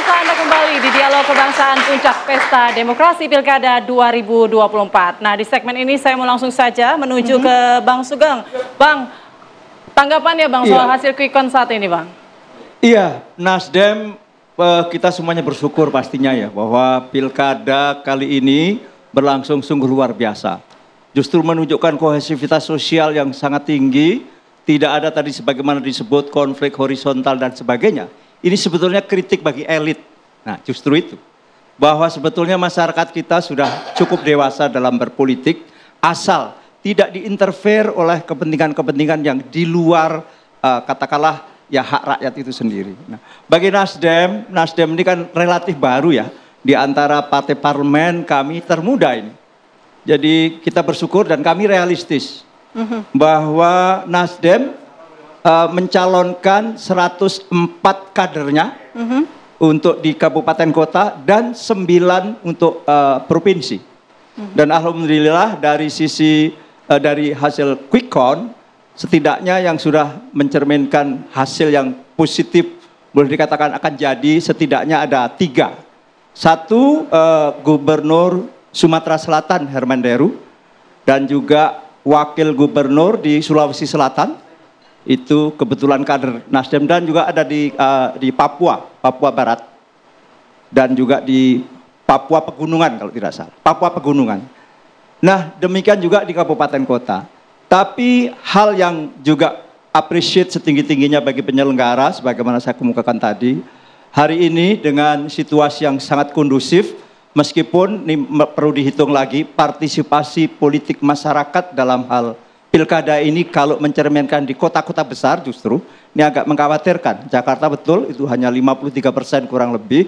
pemirsa, Anda kembali di Dialog Kebangsaan Puncak Pesta Demokrasi Pilkada 2024. Nah, di segmen ini saya mau langsung saja menuju ke Bang Sugeng. Bang, tanggapan ya Bang soal hasil quick count saat ini, Bang? Iya, Nasdem kita semuanya bersyukur pastinya ya bahwa pilkada kali ini berlangsung sungguh luar biasa. Justru menunjukkan kohesivitas sosial yang sangat tinggi, tidak ada tadi sebagaimana disebut konflik horizontal dan sebagainya. Ini sebetulnya kritik bagi elit. Nah, justru itu. Bahwa sebetulnya masyarakat kita sudah cukup dewasa dalam berpolitik, asal tidak diinterfere oleh kepentingan-kepentingan yang di luar katakanlah ya hak rakyat itu sendiri. Nah, bagi Nasdem ini kan relatif baru ya, di antara partai parlemen kami termuda ini. Jadi kita bersyukur dan kami realistis bahwa Nasdem mencalonkan 104 kadernya untuk di kabupaten kota dan 9 untuk provinsi. Dan alhamdulillah dari sisi dari hasil quick count setidaknya yang sudah mencerminkan hasil yang positif boleh dikatakan akan jadi setidaknya ada 3. 1 Gubernur Sumatera Selatan Herman Deru dan juga Wakil Gubernur di Sulawesi Selatan. Itu kebetulan kader Nasdem dan juga ada di Papua Barat dan juga di Papua Pegunungan kalau tidak salah, Papua Pegunungan. Nah, demikian juga di kabupaten kota. Tapi hal yang juga appreciate setinggi-tingginya bagi penyelenggara sebagaimana saya kemukakan tadi, hari ini dengan situasi yang sangat kondusif, meskipun ini perlu dihitung lagi partisipasi politik masyarakat dalam hal pilkada ini kalau mencerminkan di kota-kota besar justru ini agak mengkhawatirkan. Jakarta betul itu hanya 53% kurang lebih.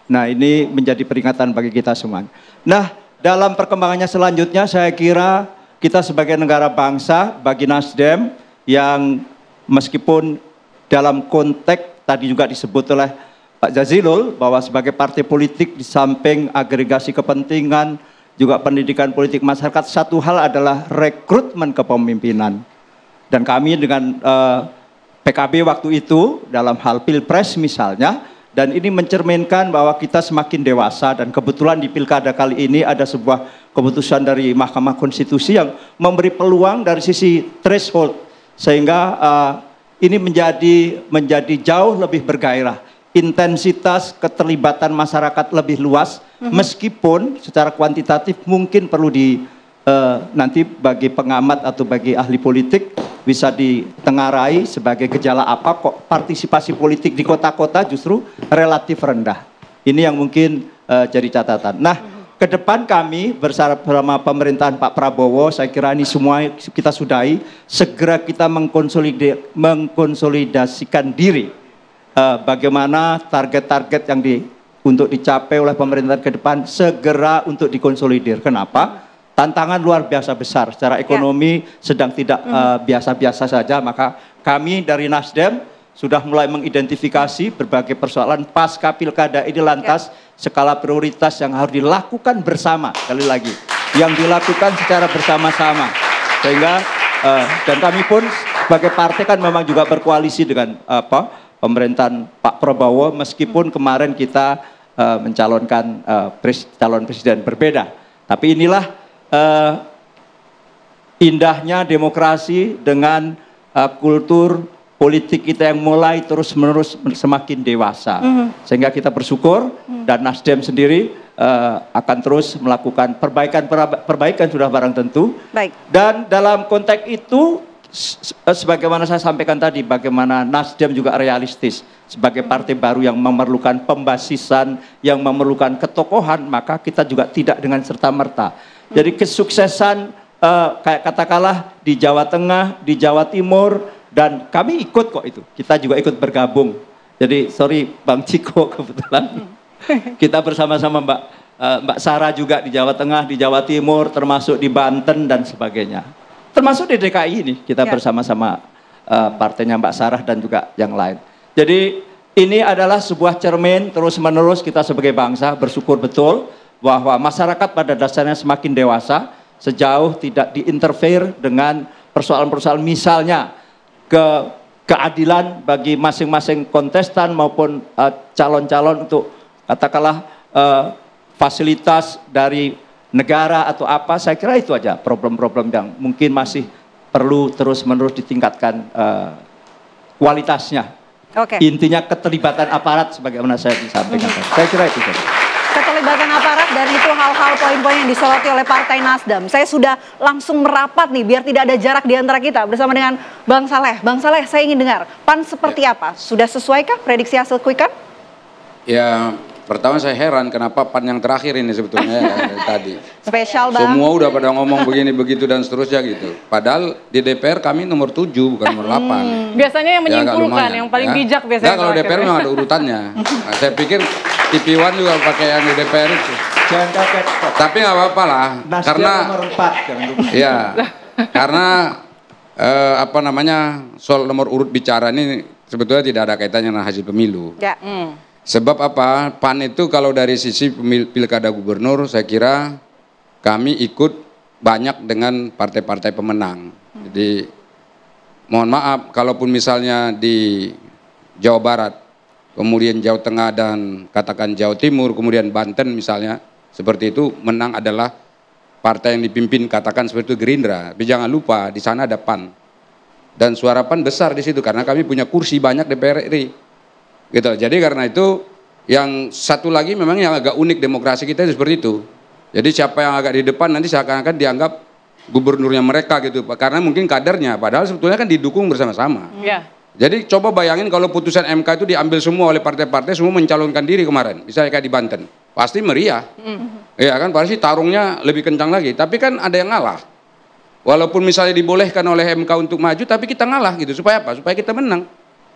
Nah, ini menjadi peringatan bagi kita semua. Nah, dalam perkembangannya selanjutnya saya kira kita sebagai negara bangsa bagi Nasdem yang meskipun dalam konteks tadi juga disebut oleh Pak Jazilul bahwa sebagai partai politik di samping agregasi kepentingan juga pendidikan politik masyarakat, satu hal adalah rekrutmen kepemimpinan. Dan kami dengan PKB waktu itu dalam hal pilpres misalnya, dan ini mencerminkan bahwa kita semakin dewasa dan kebetulan di pilkada kali ini ada sebuah keputusan dari Mahkamah Konstitusi yang memberi peluang dari sisi threshold sehingga ini menjadi jauh lebih bergairah. Intensitas keterlibatan masyarakat lebih luas, meskipun secara kuantitatif mungkin perlu nanti bagi pengamat atau bagi ahli politik bisa ditengarai sebagai gejala apa kok partisipasi politik di kota-kota justru relatif rendah. Ini yang mungkin jadi catatan. Nah, ke depan kami bersama pemerintahan Pak Prabowo, saya kira ini semua kita sudahi, segera kita mengkonsolidasikan diri. Bagaimana target-target yang untuk dicapai oleh pemerintahan ke depan segera untuk dikonsolidir. Kenapa? Tantangan luar biasa besar. Secara ekonomi sedang tidak biasa-biasa saja. Maka kami dari Nasdem sudah mulai mengidentifikasi berbagai persoalan pasca pilkada ini lantas skala prioritas yang harus dilakukan bersama. Sekali lagi, yang dilakukan secara bersama-sama. Sehingga dan kami pun sebagai partai kan memang juga berkoalisi dengan pemerintahan Pak Prabowo, meskipun kemarin kita mencalonkan calon presiden berbeda. Tapi inilah indahnya demokrasi dengan kultur politik kita yang mulai terus-menerus semakin dewasa. Sehingga kita bersyukur dan Nasdem sendiri akan terus melakukan perbaikan sudah barang tentu. Baik. Dan dalam konteks itu sebagaimana saya sampaikan tadi, bagaimana Nasdem juga realistis sebagai partai baru yang memerlukan pembasisan, yang memerlukan ketokohan, maka kita juga tidak dengan serta-merta. Jadi kesuksesan kayak katakanlah di Jawa Tengah, di Jawa Timur, dan kami ikut kok itu. Kita juga ikut bergabung. Jadi sorry Bang Ciko kebetulan kita bersama-sama Mbak Sarah juga di Jawa Tengah, di Jawa Timur, termasuk di Banten dan sebagainya. Termasuk di DKI ini kita bersama-sama partainya Mbak Sarah dan juga yang lain. Jadi ini adalah sebuah cermin terus-menerus kita sebagai bangsa bersyukur betul bahwa masyarakat pada dasarnya semakin dewasa sejauh tidak diinterfere dengan persoalan-persoalan misalnya keadilan bagi masing-masing kontestan maupun calon-calon untuk katakanlah fasilitas dari negara atau apa. Saya kira itu aja problem-problem yang mungkin masih perlu terus-menerus ditingkatkan kualitasnya. Intinya keterlibatan aparat sebagaimana saya disampaikan. Saya kira itu. Keterlibatan aparat dan itu hal-hal poin-poin yang disoroti oleh Partai Nasdem. Saya sudah langsung merapat nih biar tidak ada jarak di antara kita bersama dengan Bang Saleh. Bang Saleh, saya ingin dengar PAN seperti apa? Sudah sesuaikah prediksi hasil quick count? Ya, pertama saya heran kenapa PAN yang terakhir ini sebetulnya dari tadi. Spesial, Bang. Semua udah pada ngomong begini begitu dan seterusnya gitu. Padahal di DPR kami nomor 7 bukan nomor 8. Biasanya yang menyimpulkan, yang paling bijak biasanya. Nah, kalau DPR memang ada urutannya. Nah, saya pikir TV One juga pakai yang di DPR itu. Jangan kaget. Tapi nggak apa-apa lah, karena nomor 4, jangan lupa. Ya, karena apa namanya soal nomor urut bicara ini sebetulnya tidak ada kaitannya dengan hasil pemilu. Ya. Sebab apa? PAN itu kalau dari sisi pilkada gubernur, saya kira kami ikut banyak dengan partai-partai pemenang. Jadi mohon maaf, kalaupun misalnya di Jawa Barat, kemudian Jawa Tengah dan katakan Jawa Timur, kemudian Banten misalnya, seperti itu menang adalah partai yang dipimpin katakan seperti itu Gerindra. Tapi jangan lupa di sana ada PAN. Dan suara PAN besar di situ karena kami punya kursi banyak DPR RI. Gitu. Jadi karena itu yang satu lagi memang yang agak unik demokrasi kita itu seperti itu. Jadi siapa yang agak di depan nanti seakan-akan dianggap gubernurnya mereka gitu. Karena mungkin kadernya, padahal sebetulnya kan didukung bersama-sama. Ya. Jadi coba bayangin kalau putusan MK itu diambil semua oleh partai-partai, semua mencalonkan diri kemarin, misalnya kayak di Banten, pasti meriah, ya kan, pasti tarungnya lebih kencang lagi. Tapi kan ada yang ngalah, walaupun misalnya dibolehkan oleh MK untuk maju, tapi kita ngalah gitu, supaya apa? Supaya kita menang.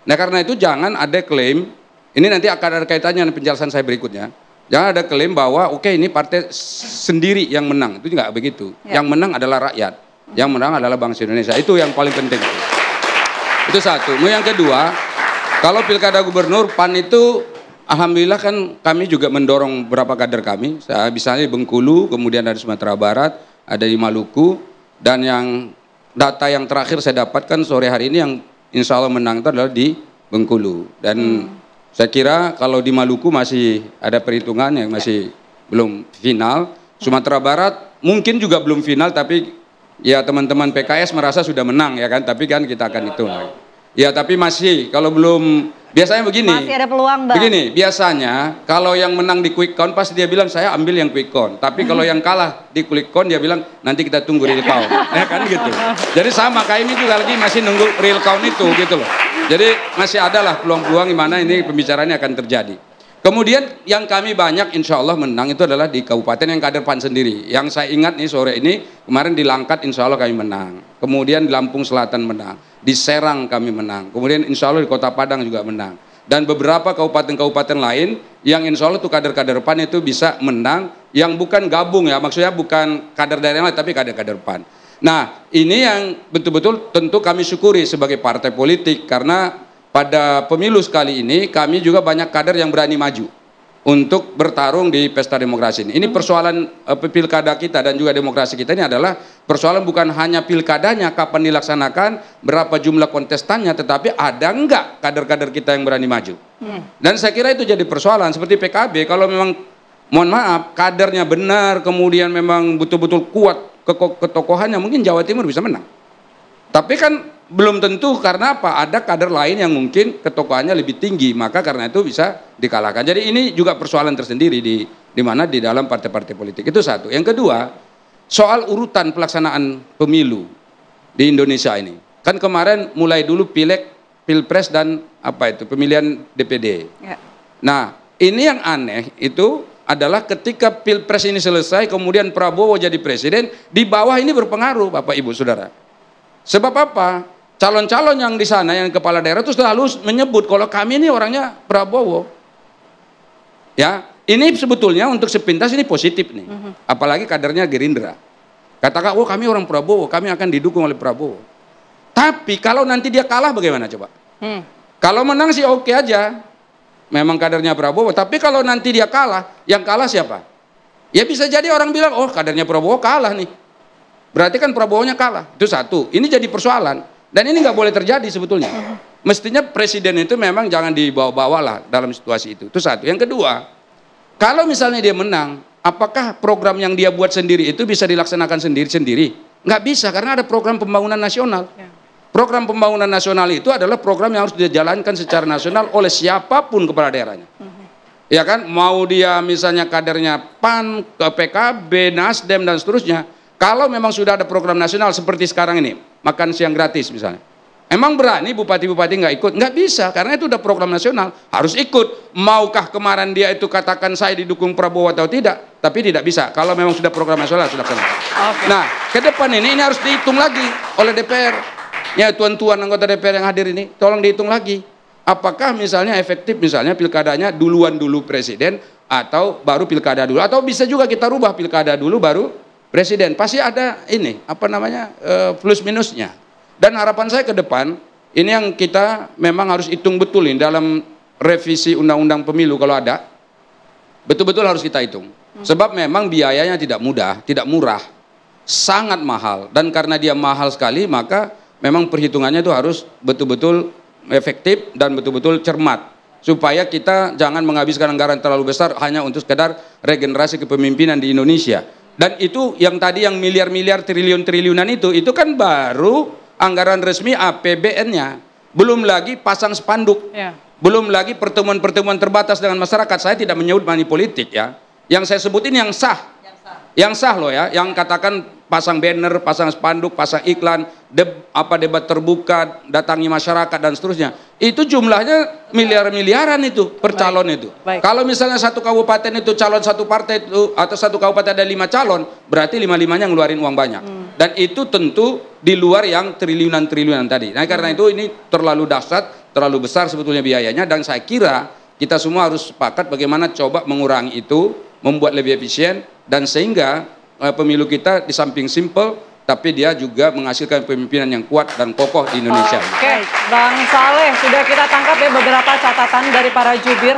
Nah karena itu jangan ada klaim, ini nanti akan ada kaitannya dengan penjelasan saya berikutnya. Jangan ada klaim bahwa oke, ini partai sendiri yang menang, itu nggak begitu. Yang menang adalah rakyat, yang menang adalah bangsa Indonesia. Itu yang paling penting. Itu satu. Yang kedua, kalau pilkada gubernur PAN itu alhamdulillah kan kami juga mendorong beberapa kader kami. Misalnya di Bengkulu, kemudian ada di Sumatera Barat, ada di Maluku, dan yang data yang terakhir saya dapatkan sore hari ini yang insya Allah menang itu adalah di Bengkulu. Dan saya kira kalau di Maluku masih ada perhitungan yang masih belum final. Sumatera Barat mungkin juga belum final, tapi ya teman-teman PKS merasa sudah menang ya kan, tapi kan kita akan hitung lagi. Ya tapi masih kalau belum, biasanya begini. Masih ada peluang, Bang. Begini, biasanya kalau yang menang di quick count pasti dia bilang saya ambil yang quick count. Tapi kalau yang kalah di quick count dia bilang nanti kita tunggu real count. Ya kan gitu. Jadi sama kayak ini juga lagi masih nunggu real count itu gitu loh. Jadi masih ada lah peluang-peluang di mana ini pembicaraannya akan terjadi. Kemudian yang kami banyak insya Allah menang itu adalah di kabupaten yang kader PAN sendiri. Yang saya ingat nih sore ini, kemarin di Langkat insya Allah kami menang. Kemudian di Lampung Selatan menang. Di Serang kami menang. Kemudian insya Allah di Kota Padang juga menang. Dan beberapa kabupaten-kabupaten lain yang insya Allah itu kader-kader PAN itu bisa menang. Yang bukan gabung ya, maksudnya bukan kader daerah lain tapi kader-kader PAN. Nah ini yang betul-betul tentu kami syukuri sebagai partai politik. Karena pada pemilu sekali ini kami juga banyak kader yang berani maju untuk bertarung di pesta demokrasi ini. Ini persoalan pilkada kita dan juga demokrasi kita ini adalah persoalan bukan hanya pilkadanya kapan dilaksanakan, berapa jumlah kontestannya, tetapi ada enggak kader-kader kita yang berani maju. Dan saya kira itu jadi persoalan. Seperti PKB, kalau memang mohon maaf kadernya benar, kemudian memang betul-betul kuat ketokohannya, mungkin Jawa Timur bisa menang. Tapi kan belum tentu, karena apa? Ada kader lain yang mungkin ketokohannya lebih tinggi, maka karena itu bisa dikalahkan. Jadi ini juga persoalan tersendiri di mana di dalam partai-partai politik. Itu satu. Yang kedua, soal urutan pelaksanaan pemilu di Indonesia ini. Kan kemarin mulai dulu pileg, pilpres dan apa itu pemilihan DPD. Ya. Nah, ini yang aneh itu adalah ketika pilpres ini selesai, kemudian Prabowo jadi presiden, di bawah ini berpengaruh, Bapak Ibu Saudara. Sebab apa? Calon-calon yang di sana yang kepala daerah itu selalu menyebut kalau kami ini orangnya Prabowo. Ya, ini sebetulnya untuk sepintas ini positif nih. Apalagi kadernya Gerindra. Katakan, oh kami orang Prabowo, kami akan didukung oleh Prabowo. Tapi kalau nanti dia kalah bagaimana coba? Kalau menang sih oke aja. Memang kadernya Prabowo, tapi kalau nanti dia kalah, yang kalah siapa? Ya bisa jadi orang bilang, oh kadernya Prabowo kalah nih. Berarti kan Prabowo-nya kalah. Itu satu. Ini jadi persoalan. Dan ini nggak boleh terjadi sebetulnya. mestinya presiden itu memang jangan dibawa-bawa lah dalam situasi itu. Itu satu. Yang kedua, kalau misalnya dia menang, apakah program yang dia buat sendiri itu bisa dilaksanakan sendiri-sendiri? Nggak bisa, karena ada program pembangunan nasional. Program pembangunan nasional itu adalah program yang harus dijalankan secara nasional oleh siapapun kepala daerahnya. Ya kan, mau dia misalnya kadernya PAN, PKB, Nasdem dan seterusnya. Kalau memang sudah ada program nasional seperti sekarang ini, makan siang gratis misalnya. Emang berani bupati-bupati nggak ikut? Nggak bisa, karena itu udah program nasional. Harus ikut. Maukah kemarin dia itu katakan saya didukung Prabowo atau tidak? Tapi tidak bisa. Kalau memang sudah program nasional, sudah kena. Nah, ke depan ini harus dihitung lagi oleh DPR. Ya, tuan-tuan anggota DPR yang hadir ini, tolong dihitung lagi. Apakah misalnya efektif misalnya pilkadanya duluan dulu presiden atau baru pilkada dulu, atau bisa juga kita rubah pilkada dulu baru presiden. Pasti ada ini apa namanya plus minusnya. Dan harapan saya ke depan ini yang kita memang harus hitung betul ini dalam revisi undang-undang pemilu kalau ada, betul-betul harus kita hitung. Sebab memang biayanya tidak mudah, tidak murah, sangat mahal, dan karena dia mahal sekali maka memang perhitungannya itu harus betul-betul efektif dan betul-betul cermat supaya kita jangan menghabiskan anggaran terlalu besar hanya untuk sekedar regenerasi kepemimpinan di Indonesia. Dan itu yang tadi yang miliar-miliar triliun-triliunan itu kan baru anggaran resmi APBN-nya, belum lagi pasang spanduk, belum lagi pertemuan-pertemuan terbatas dengan masyarakat. Saya tidak menyebut money politik ya, yang saya sebutin yang sah. Yang sah loh ya, yang katakan pasang banner, pasang spanduk, pasang iklan, debat terbuka, datangi masyarakat dan seterusnya. Itu jumlahnya miliar-miliaran itu per calon itu. Kalau misalnya satu kabupaten itu calon satu partai itu, atau satu kabupaten ada 5 calon, berarti 5-5-nya ngeluarin uang banyak. Dan itu tentu di luar yang triliunan-triliunan tadi. Nah, karena itu ini terlalu dahsyat, terlalu besar sebetulnya biayanya, dan saya kira kita semua harus sepakat bagaimana coba mengurangi itu, membuat lebih efisien, dan sehingga pemilu kita di samping simple, tapi dia juga menghasilkan pemimpinan yang kuat dan kokoh di Indonesia. Oke, Bang Saleh, sudah kita tangkap ya beberapa catatan dari para jubir.